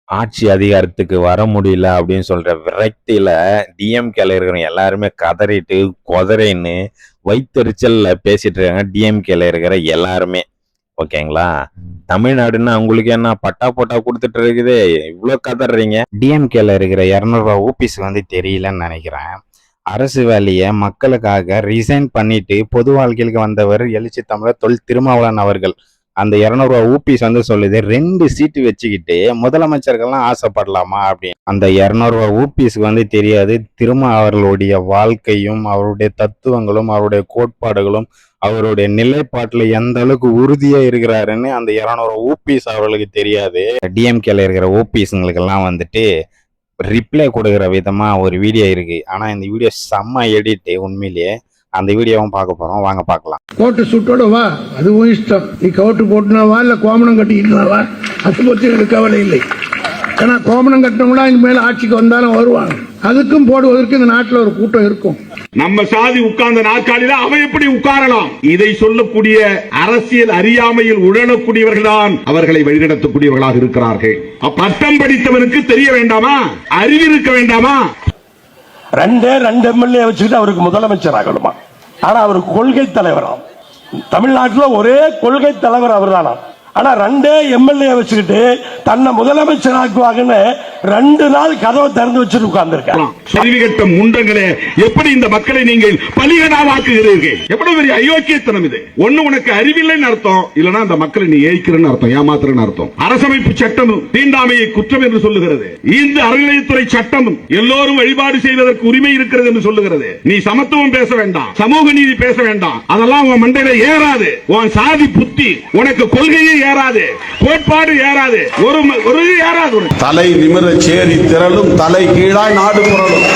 ஆட்சி அதிகாரத்துக்கு வர முடியல அப்படின்னு சொல்ற விரக்தியில டிஎம்கேல இருக்கிற எல்லாருமே கதறிட்டு கொதறின்னு வைத்தறிச்சல்ல பேசிட்டு இருக்காங்க. டிஎம்கேல இருக்கிற எல்லாருமே ஓகேங்களா. தமிழ்நாடுன்னா உங்களுக்கு என்ன பட்டா போட்டா கொடுத்துட்டு இருக்குது, இவ்வளவு கதறீங்க? டிஎம்கேல இருக்கிற 200 ஊபிஸ் தெரியலன்னு நினைக்கிறேன். அரசு வேலையை மக்களுக்காக ரிசைன் பண்ணிட்டு பொது வாழ்க்கைக்கு வந்தவர் எழுச்சி தமிழர் தொல் திருமாவளவன் அவர்கள். அந்த 200 ஊபிஸ் சொல்லுது 2 சீட்டு வச்சுக்கிட்டு முதலமைச்சர்கள்லாம் ஆசைப்படலாமா அப்படின்னு. அந்த 200 ஊபிஸ்க்கு தெரியாது திருமா அவர்களுடைய வாழ்க்கையும் அவருடைய தத்துவங்களும் அவருடைய கோட்பாடுகளும் அவருடைய நிலைப்பாட்டுல எந்த அளவுக்கு உறுதியா இருக்கிறாருன்னு அந்த 200 ஊபிஸ் அவர்களுக்கு தெரியாது. டிஎம்கேல இருக்கிற ஊபிஸ்ங்களுக்கெல்லாம் ரிப்ளை கொடுக்குற விதமா ஒரு வீடியோ இருக்கு. ஆனா இந்த வீடியோ செம்ம எடிட். உண்மையிலேயே அந்த வீடியோவும் பார்க்க போறோம், வாங்க பார்க்கலாம். கோட்டு சுட்டோட வா, அதுவும் இஷ்டம். நீ கோட்டு போட்டுனாவா இல்ல கோமணம் கட்டிக்கிட்டுனாவா, அது பற்றி எனக்கு கவலை இல்லை. ஏன்னா கோமணம் கட்டினவங்களா இங்க மேல ஆட்சிக்கு வந்தாலும் வருவாங்க. அதுக்கும் போடுவதற்கு இந்த நாட்டில் ஒரு கூட்டம் இருக்கும். நம்ம சாதி உட்கார்ந்த நாற்காலில அவன் எப்படி உட்காரலாம்? இதை சொல்லக்கூடிய அரசியல் அறியாமையில் உழலக்கூடியவர்கள் தான் அவர்களை வழிநடத்தக்கூடியவர்களாக இருக்கிறார்கள். பட்டம் படித்தவனுக்கு தெரிய வேண்டாமா? அறிவு இருக்க வேண்டாமா? ரெண்டு எம்எல்ஏ வச்சுக்கிட்டு அவருக்கு முதலமைச்சர் ஆகணுமா? ஆனா அவருக்கு கொள்கை தலைவராம். தமிழ்நாட்டில் ஒரே கொள்கை தலைவர் அவர் தானா? ஆனா 2 எம்எல்ஏ வச்சுக்கிட்டு தன்னை முதலமைச்சர் ஆக்குவாங்கன்னு 2 நாள் கதவை திறந்து வச்சுட்டு உட்கார்ந்துருக்காங்க. சரிவிகட்ட முண்டங்களே, எப்படி இந்த மக்களை நீங்கள் பலிகடாவாக்குகிறீர்கள்? எவ்வளவு பெரிய அயோக்கியத்தனம் இது! ஒண்ணு உனக்கு அறிவில்லைன்னு அர்த்தம், இல்லனா அந்த மக்களை நீ ஏய்க்கிறன்னு அர்த்தம், ஏமாத்துறன்னு அர்த்தம். அரசமைப்பு சட்டமும் தீண்டாமையை குற்றம் என்று சொல்லுகிறது. இந்த அறநிலையத்துறை சட்டமும் எல்லோரும் வழிபாடு செய்வதற்கு உரிமை இருக்கிறது என்று சொல்லுகிறது. நீ சமத்துவம் பேச வேண்டாம், சமூக நீதி பேச வேண்டாம், அதெல்லாம் உன் மண்டையில ஏறாது. உன் சாதி புத்தி உனக்கு கொள்கையை ஏறாது, கோட்பாடு ஏறாது, ஒரு ஏறாது. தலை நிமிர சேரி திரளும் தலை கீழாய் நாடு புரளும்.